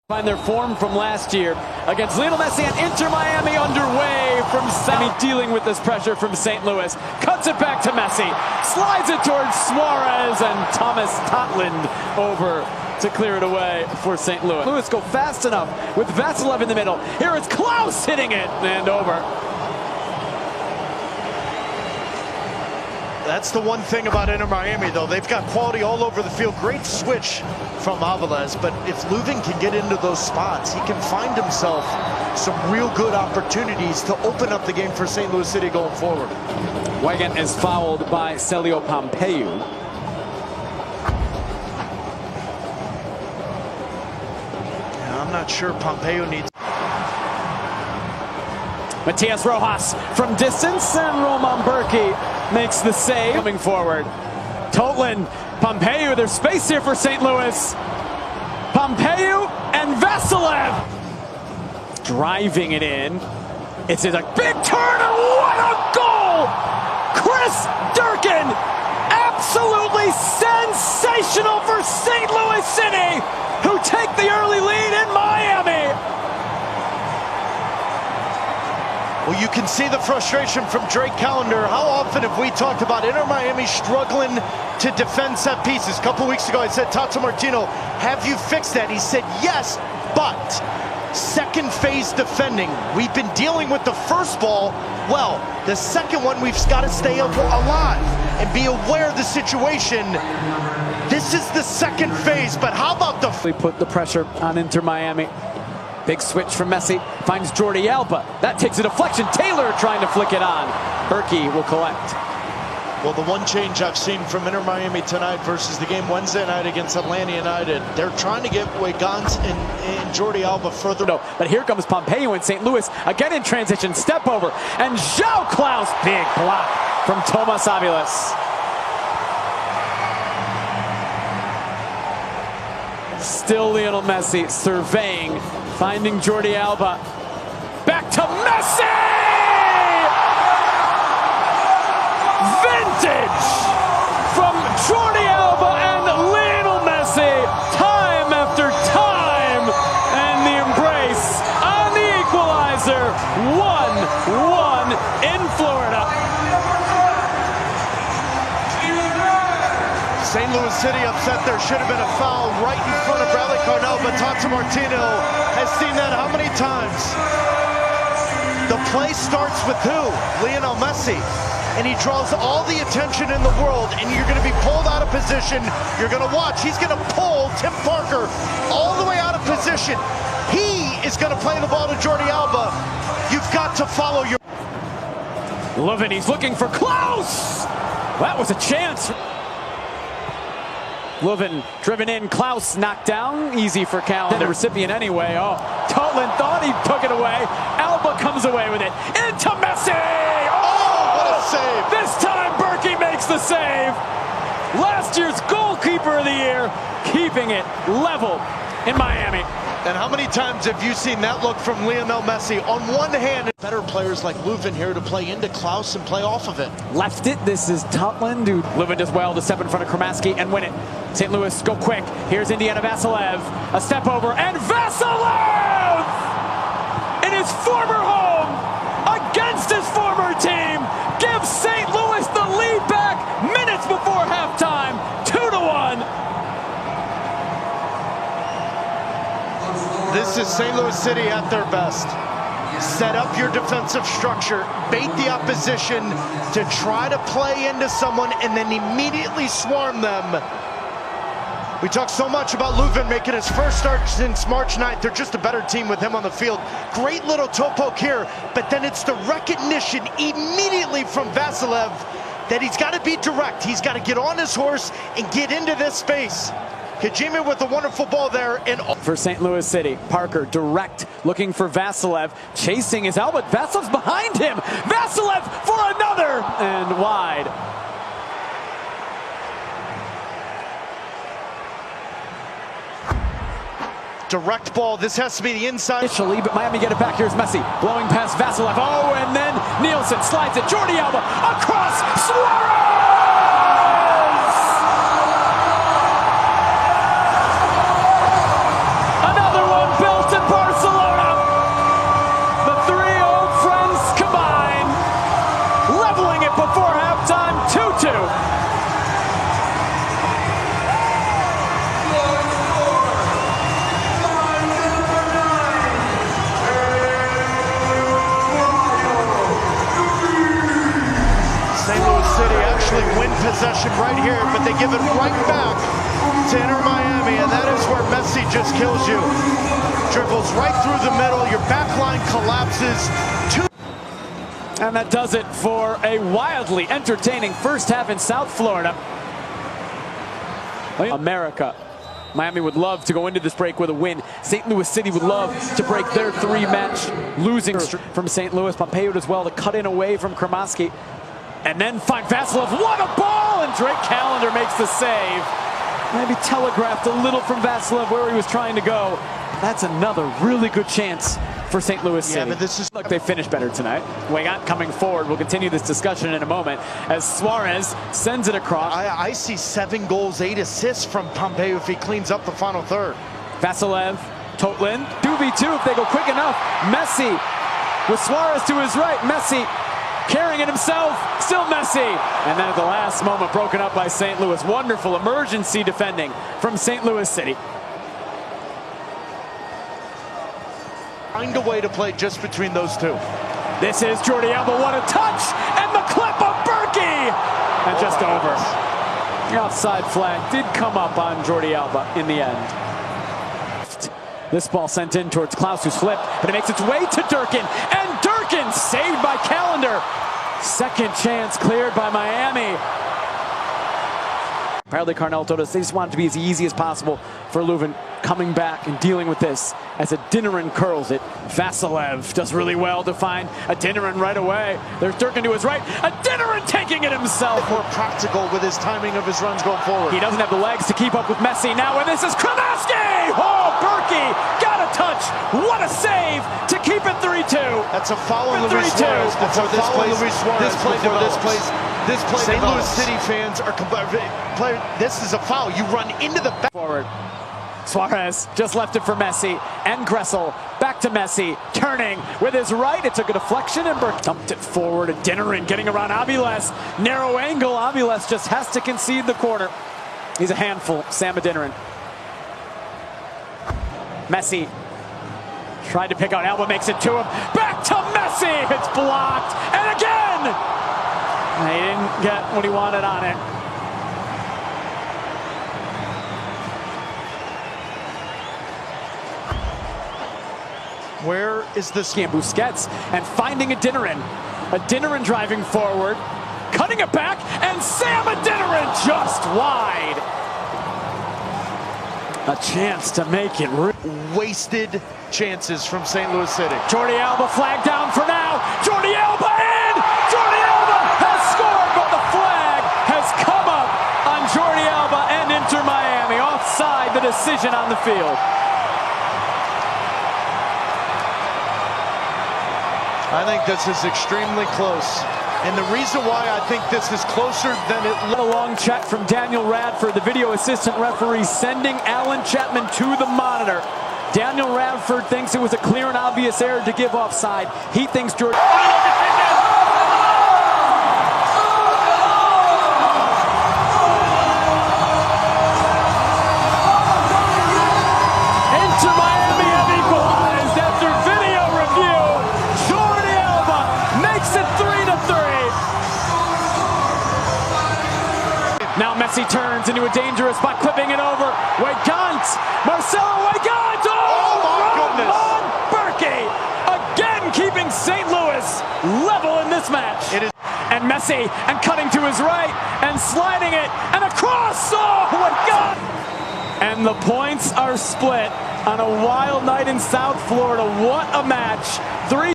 Find their form from last year against Lionel Messi and Inter Miami underway from Miami, dealing with this pressure from St. Louis. Cuts it back to Messi, slides it towards Suarez, and Thomas Totland over to clear it away for St. Louis. Louis go fast enough with Vasilev in the middle. Here it's Klaus hitting it and over. That's the one thing about Inter Miami, though. They've got quality all over the field. Great switch from Avilés, but if Löwen can get into those spots, he can find himself some real good opportunities to open up the game for St. Louis City going forward. Weigand is fouled by Celio Pompeu. I'm not sure Pompeu needs... Matias Rojas from distance, and Roman Berkey makes the save. Coming forward, Totland, Pompeu, there's space here for St. Louis. Pompeu and Vasilev driving it in. It's a big turn, and what a goal! Chris Durkin, absolutely sensational for St. Louis City, who take the early lead in Miami. Well, you can see the frustration from Drake Callender. How often have we talked about Inter Miami struggling to defend set pieces? A couple weeks ago, I said, Tata Martino, have you fixed that? He said, yes, but second phase defending. We've been dealing with the first ball. Well, the second one, we've got to stay alive and be aware of the situation. This is the second phase, but how about the... We put the pressure on Inter Miami. Big switch from Messi, finds Jordi Alba. That takes a deflection. Taylor trying to flick it on. Berkey will collect. Well, the one change I've seen from Inter Miami tonight versus the game Wednesday night against Atlanta United, they're trying to get Weigand and Jordi Alba further. No, but here comes Pompeu in St. Louis, again in transition, step over, and João Klaus, big block from Thomas Avilés. Still Lionel Messi surveying, finding Jordi Alba. Back to Messi! Vintage from Jordi Alba and Lionel Messi, time after time, and the embrace on the equalizer, 1-1 in Florida. St. Louis City upset. There should have been a foul right in front of Bradley Carnell, but Tata Martino has seen that how many times? The play starts with who? Lionel Messi. And he draws all the attention in the world, and you're going to be pulled out of position. You're going to watch. He's going to pull Tim Parker all the way out of position. He is going to play the ball to Jordi Alba. You've got to follow your... Löwen, he's looking for Klaus! That was a chance. Löwen driven in, Klaus knocked down, easy for Callender. The recipient anyway. Oh, Totland thought he took it away. Alba comes away with it. Into Messi! Oh, what a save! This time Berkey makes the save. Last year's goalkeeper of the year, keeping it level in Miami. And how many times have you seen that look from Lionel Messi? On one hand, better players like Löwen here to play into Klaus and play off of it. Left it. This is Totland. Löwen does well to step in front of Kramaski and win it. St. Louis go quick. Here's Indiana Vasilev. A step over, and Vasilev! In his former home, against his former team, gives St. Louis the lead back minutes before halftime. 2-1. This is St. Louis City at their best. Set up your defensive structure, bait the opposition to try to play into someone, and then immediately swarm them. We talk so much about Löwen making his first start since March 9th. They're just a better team with him on the field. Great little toe poke here, but then it's the recognition immediately from Vasilev that he's got to be direct. He's got to get on his horse and get into this space. Kajima with a wonderful ball there. And for St. Louis City, Parker direct, looking for Vasilev, chasing his Albert. Vasilev's behind him. Vasilev for another, and wide. Direct ball. This has to be the inside. Initially, but Miami get it back. Here's Messi blowing past Vasilev. Oh, and then Nielsen slides it. Jordi Alba across. Suarez! Another one. possession right here, but they give it right back to Inter Miami, and that is where Messi just kills you. Dribbles right through the middle, your back line collapses. And that does it for a wildly entertaining first half in South Florida. America. Miami would love to go into this break with a win. St. Louis City would love to break their three-match losing streak from St. Louis. Pompeo as well to cut in away from Kramaski. And then find Vasilev. What a ball! And Drake Callender makes the save. Maybe telegraphed a little from Vasilev where he was trying to go. That's another really good chance for St. Louis City. Yeah, but this is... Look, they finished better tonight. Weigant coming forward. We'll continue this discussion in a moment as Suarez sends it across. I see 7 goals, 8 assists from Pompeo if he cleans up the final third. Vasilev, Totlin, 2v2 if they go quick enough. Messi with Suarez to his right. Messi carrying it himself, still Messi. And then at the last moment, broken up by St. Louis. Wonderful emergency defending from St. Louis City. Find a way to play just between those two. This is Jordi Alba, what a touch! And the clip of Berkey! And just over. The offside flag did come up on Jordi Alba in the end. This ball sent in towards Klaus, who's flipped, but it makes its way to Durkin. And Durkin saved by Callender. Second chance cleared by Miami. Apparently Carnell told us they just want it to be as easy as possible for Leuven coming back and dealing with this as Adinarin curls it. Vasilev does really well to find Adinarin right away. There's Durkin to his right. Adinarin taking it himself. More practical with his timing of his runs going forward. He doesn't have the legs to keep up with Messi now, and this is Kramaski! Oh, Berkey got a touch. What a save to keep it 3-2. That's a foul on Luis Suarez. That's a foul on Luis Suarez. This play St. Louis City fans are this is a foul. You run into the back. Forward. Suarez just left it for Messi and Gressel. Back to Messi, turning with his right. It took a deflection and Burke dumped it forward. Adinarin getting around Aviles. Narrow angle. Aviles just has to concede the corner. He's a handful, Sam Adinarin. Messi tried to pick out Alba, makes it to him. Back to Messi. It's blocked. And again! He didn't get what he wanted on it. Where is this? Busquets and finding Adinarin. Adinarin driving forward, cutting it back, and Sam Adinarin just wide. A chance to make it. Wasted chances from St. Louis City. Jordi Alba flag down for now. Jordi Alba in! Jordi Alba has scored, but the flag has come up on Jordi Alba and Inter Miami. Offside the decision on the field. I think this is extremely close. And the reason why I think this is closer than it looks. A long check from Daniel Radford, the video assistant referee, sending Alan Chapman to the monitor. Daniel Radford thinks it was a clear and obvious error to give offside. He thinks Jordan... Inter Miami have equalized after video review. Jordi Alba makes it 3-3. Now Messi turns into a dangerous spot, clipping it over. Weigant, Marcelo Weigant. Oh my goodness! Berkey again keeping St. Louis level in this match. It is. And Messi and cutting to his right and sliding it and across. Oh, Weigant! And the points are split on a wild night in South Florida. What a match!